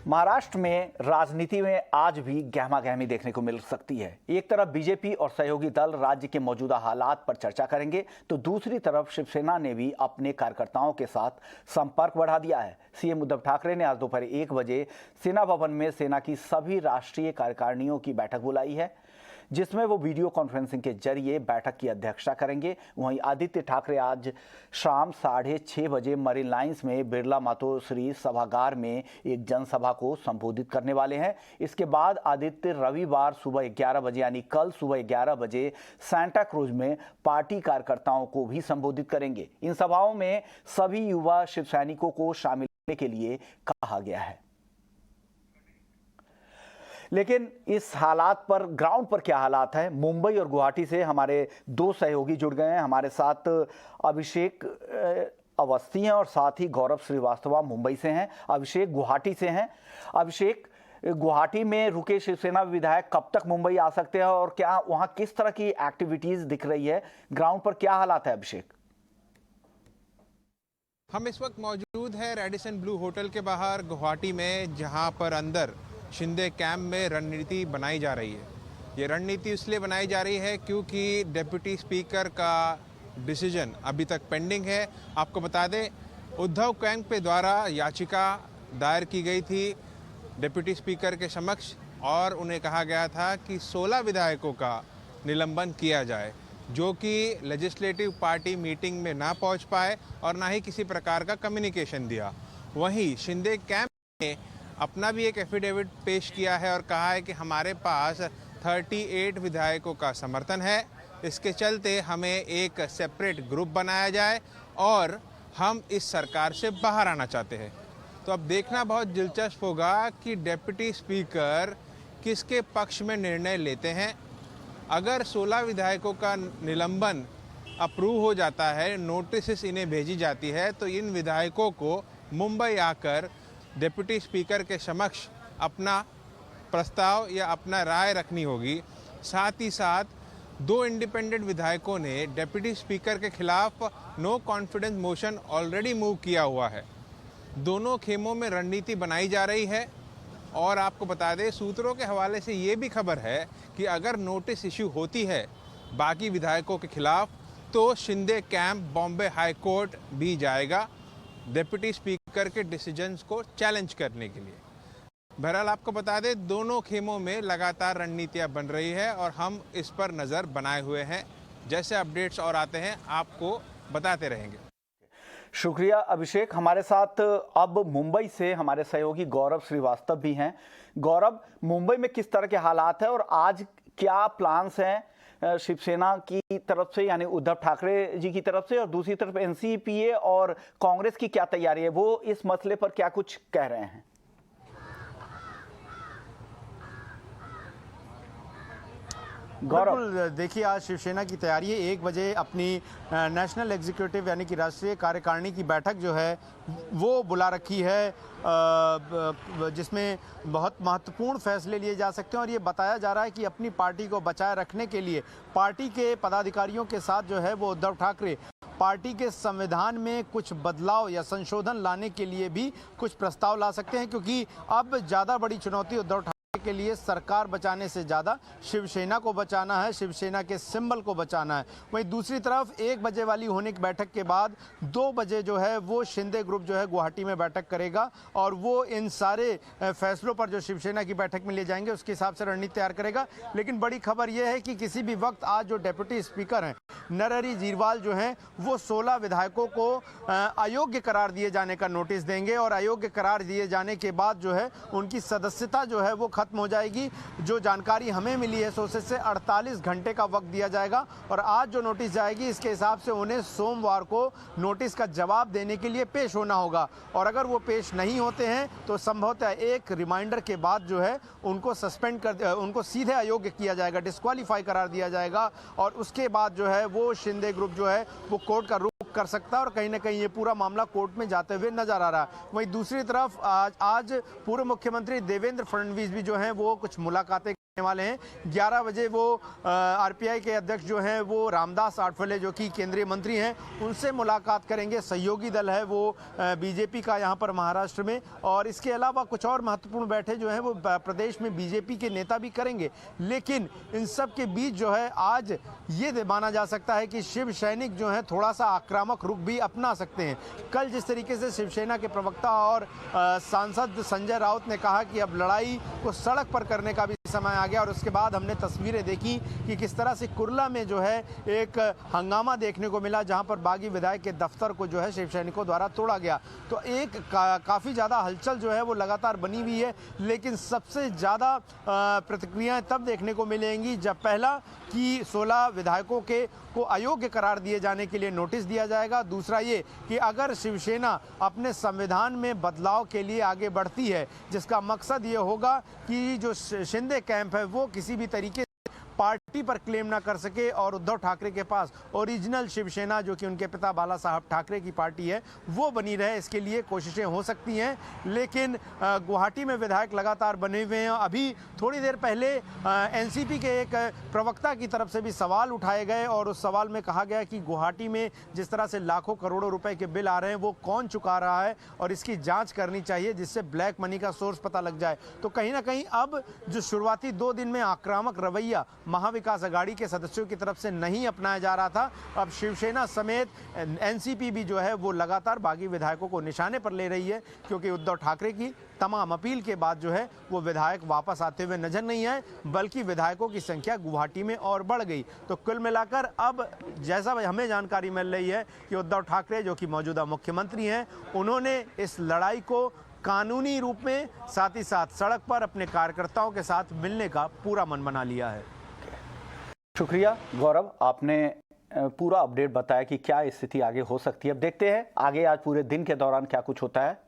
महाराष्ट्र में राजनीति में आज भी गहमागहमी देखने को मिल सकती है। एक तरफ बीजेपी और सहयोगी दल राज्य के मौजूदा हालात पर चर्चा करेंगे, तो दूसरी तरफ शिवसेना ने भी अपने कार्यकर्ताओं के साथ संपर्क बढ़ा दिया है। सीएम उद्धव ठाकरे ने आज दोपहर 1 बजे सेना भवन में सेना की सभी राष्ट्रीय कार्यकारिणियों की बैठक बुलाई है, जिसमें वो वीडियो कॉन्फ्रेंसिंग के जरिए बैठक की अध्यक्षता करेंगे। वहीं आदित्य ठाकरे आज शाम 6:30 बजे मरीन लाइंस में बिरला मातोश्री सभागार में एक जनसभा को संबोधित करने वाले हैं। इसके बाद आदित्य रविवार सुबह 11 बजे यानी कल सुबह 11 बजे सांता क्रूज में पार्टी कार्यकर्ताओं को भी संबोधित करेंगे। इन सभाओं में सभी युवा शिव सैनिकों को शामिल होने के लिए कहा गया है। लेकिन इस हालात पर ग्राउंड पर क्या हालात है, मुंबई और गुवाहाटी से हमारे दो सहयोगी जुड़ गए हैं। हमारे साथ अभिषेक अवस्थी हैं और साथ ही गौरव श्रीवास्तव मुंबई से हैं। अभिषेक गुवाहाटी से हैं। अभिषेक, गुवाहाटी में रुके शिवसेना विधायक कब तक मुंबई आ सकते हैं और क्या वहां किस तरह की एक्टिविटीज दिख रही है, ग्राउंड पर क्या हालात है? अभिषेक, हम इस वक्त मौजूद हैं रेडिसन ब्लू होटल के बाहर गुवाहाटी में, जहां पर अंदर शिंदे कैंप में रणनीति बनाई जा रही है। ये रणनीति इसलिए बनाई जा रही है क्योंकि डिप्टी स्पीकर का डिसीजन अभी तक पेंडिंग है। आपको बता दें, उद्धव कैंप के द्वारा याचिका दायर की गई थी डिप्टी स्पीकर के समक्ष और उन्हें कहा गया था कि 16 विधायकों का निलंबन किया जाए, जो कि लेजिस्लेटिव पार्टी मीटिंग में ना पहुंच पाए और ना ही किसी प्रकार का कम्युनिकेशन दिया। वहीं शिंदे कैंप ने अपना भी एक एफिडेविट पेश किया है और कहा है कि हमारे पास 38 विधायकों का समर्थन है, इसके चलते हमें एक सेपरेट ग्रुप बनाया जाए और हम इस सरकार से बाहर आना चाहते हैं। तो अब देखना बहुत दिलचस्प होगा कि डिप्टी स्पीकर किसके पक्ष में निर्णय लेते हैं। अगर 16 विधायकों का निलंबन अप्रूव हो जाता है, नोटिस इन्हें भेजी जाती है, तो इन विधायकों को मुंबई आकर डिप्टी स्पीकर के समक्ष अपना प्रस्ताव या अपना राय रखनी होगी। साथ ही साथ 2 इंडिपेंडेंट विधायकों ने डिप्टी स्पीकर के खिलाफ no confidence motion already move किया हुआ है। दोनों खेमों में रणनीति बनाई जा रही है और आपको बता दें, सूत्रों के हवाले से ये भी खबर है कि अगर नोटिस इश्यू होती है बाकी विधायकों के खिलाफ, तो Shinde camp Bombay high court भी जाएगा डिप्टी स्पीकर के डिसीजंस को चैलेंज करने के लिए। बहरहाल आपको बता दें, दोनों खेमों में लगातार रणनीतियां बन रही है और हम इस पर नज़र बनाए हुए हैं। जैसे अपडेट्स और आते हैं आपको बताते रहेंगे। शुक्रिया अभिषेक। हमारे साथ अब मुंबई से हमारे सहयोगी गौरव श्रीवास्तव भी हैं। गौरव, मुंबई में किस तरह के हालात हैं और आज क्या प्लान्स हैं शिवसेना की तरफ से, यानी उद्धव ठाकरे जी की तरफ से, और दूसरी तरफ एनसीपीए और कांग्रेस की क्या तैयारी है, वो इस मसले पर क्या कुछ कह रहे हैं? बिल्कुल, देखिए आज शिवसेना की तैयारी है। 1 बजे अपनी नेशनल एग्जीक्यूटिव यानी कि राष्ट्रीय कार्यकारिणी की बैठक जो है वो बुला रखी है, जिसमें बहुत महत्वपूर्ण फैसले लिए जा सकते हैं और ये बताया जा रहा है कि अपनी पार्टी को बचाए रखने के लिए पार्टी के पदाधिकारियों के साथ जो है वो उद्धव ठाकरे पार्टी के संविधान में कुछ बदलाव या संशोधन लाने के लिए भी कुछ प्रस्ताव ला सकते हैं, क्योंकि अब ज़्यादा बड़ी चुनौती उद्धव ठाकरे के लिए सरकार बचाने से ज़्यादा शिवसेना को बचाना है, शिवसेना के सिंबल को बचाना है। वहीं दूसरी तरफ 1 बजे वाली होने की बैठक के बाद 2 बजे जो है वो शिंदे ग्रुप जो है गुवाहाटी में बैठक करेगा और वो इन सारे फैसलों पर जो शिवसेना की बैठक में ले जाएंगे उसके हिसाब से रणनीति तैयार करेगा। लेकिन बड़ी खबर यह है कि किसी भी वक्त आज जो डिप्टी स्पीकर हैं नरहरि झीरवाल जो हैं वो 16 विधायकों को अयोग्य करार दिए जाने का नोटिस देंगे और अयोग्य करार दिए जाने के बाद जो है उनकी सदस्यता जो है वो खत्म हो जाएगी। जो जानकारी हमें मिली है सोर्सेज से 48 घंटे का वक्त दिया जाएगा और आज जो नोटिस जाएगी इसके हिसाब से उन्हें सोमवार को नोटिस का जवाब देने के लिए पेश होना होगा और अगर वो पेश नहीं होते हैं तो संभवतः एक रिमाइंडर के बाद जो है उनको सस्पेंड कर उनको सीधे अयोग्य किया जाएगा, डिस्क्वालीफाई करार दिया जाएगा और उसके बाद जो है वो शिंदे ग्रुप जो है वो कोर्ट का रुख कर सकता है और कहीं ना कहीं ये पूरा मामला कोर्ट में जाते हुए नजर आ रहा है। वहीं दूसरी तरफ आज पूर्व मुख्यमंत्री देवेंद्र फडणवीस भी जो हैं वो कुछ मुलाकातें वाले हैं। 11 बजे वो आरपीआई के अध्यक्ष जो हैं वो रामदास आठवले जो कि केंद्रीय मंत्री हैं उनसे मुलाकात करेंगे। सहयोगी दल है वो बीजेपी का यहाँ पर महाराष्ट्र में, और इसके अलावा कुछ और महत्वपूर्ण बैठक जो है वो प्रदेश में बीजेपी के नेता भी करेंगे। लेकिन इन सब के बीच जो है आज ये माना जा सकता है कि शिव सैनिक जो है थोड़ा सा आक्रामक रुख भी अपना सकते हैं। कल जिस तरीके से शिवसेना के प्रवक्ता और सांसद संजय राउत ने कहा कि अब लड़ाई को सड़क पर करने का भी समय आ गया, और उसके बाद हमने तस्वीरें देखी कि किस तरह से कुर्ला में जो है एक हंगामा देखने को मिला, जहां पर बागी विधायक के दफ्तर को जो है शिव सैनिकों द्वारा तोड़ा गया। तो एक काफ़ी ज़्यादा हलचल जो है वो लगातार बनी हुई है। लेकिन सबसे ज़्यादा प्रतिक्रियाएं तब देखने को मिलेंगी जब पहला कि 16 विधायकों को अयोग्य करार दिए जाने के लिए नोटिस दिया जाएगा। दूसरा ये कि अगर शिवसेना अपने संविधान में बदलाव के लिए आगे बढ़ती है, जिसका मकसद ये होगा कि जो शिंदे कैंप है वो किसी भी तरीके पार्टी पर क्लेम ना कर सके और उद्धव ठाकरे के पास ओरिजिनल शिवसेना जो कि उनके पिता बाला साहब ठाकरे की पार्टी है वो बनी रहे, इसके लिए कोशिशें हो सकती हैं। लेकिन गुवाहाटी में विधायक लगातार बने हुए हैं। अभी थोड़ी देर पहले एनसीपी के एक प्रवक्ता की तरफ से भी सवाल उठाए गए, और उस सवाल में कहा गया कि गुवाहाटी में जिस तरह से लाखों करोड़ों रुपए के बिल आ रहे हैं वो कौन चुका रहा है, और इसकी जाँच करनी चाहिए जिससे ब्लैक मनी का सोर्स पता लग जाए। तो कहीं ना कहीं अब जो शुरुआती 2 दिन में आक्रामक रवैया महाविकास अघाड़ी के सदस्यों की तरफ से नहीं अपनाया जा रहा था, अब शिवसेना समेत एनसीपी भी जो है वो लगातार बागी विधायकों को निशाने पर ले रही है, क्योंकि उद्धव ठाकरे की तमाम अपील के बाद जो है वो विधायक वापस आते हुए नजर नहीं आए, बल्कि विधायकों की संख्या गुवाहाटी में और बढ़ गई। तो कुल मिलाकर अब जैसा हमें जानकारी मिल रही है कि उद्धव ठाकरे जो कि मौजूदा मुख्यमंत्री हैं, उन्होंने इस लड़ाई को कानूनी रूप में साथ ही साथ सड़क पर अपने कार्यकर्ताओं के साथ मिलने का पूरा मन बना लिया है। शुक्रिया गौरव, आपने पूरा अपडेट बताया कि क्या स्थिति आगे हो सकती है। अब देखते हैं आगे आज पूरे दिन के दौरान क्या कुछ होता है।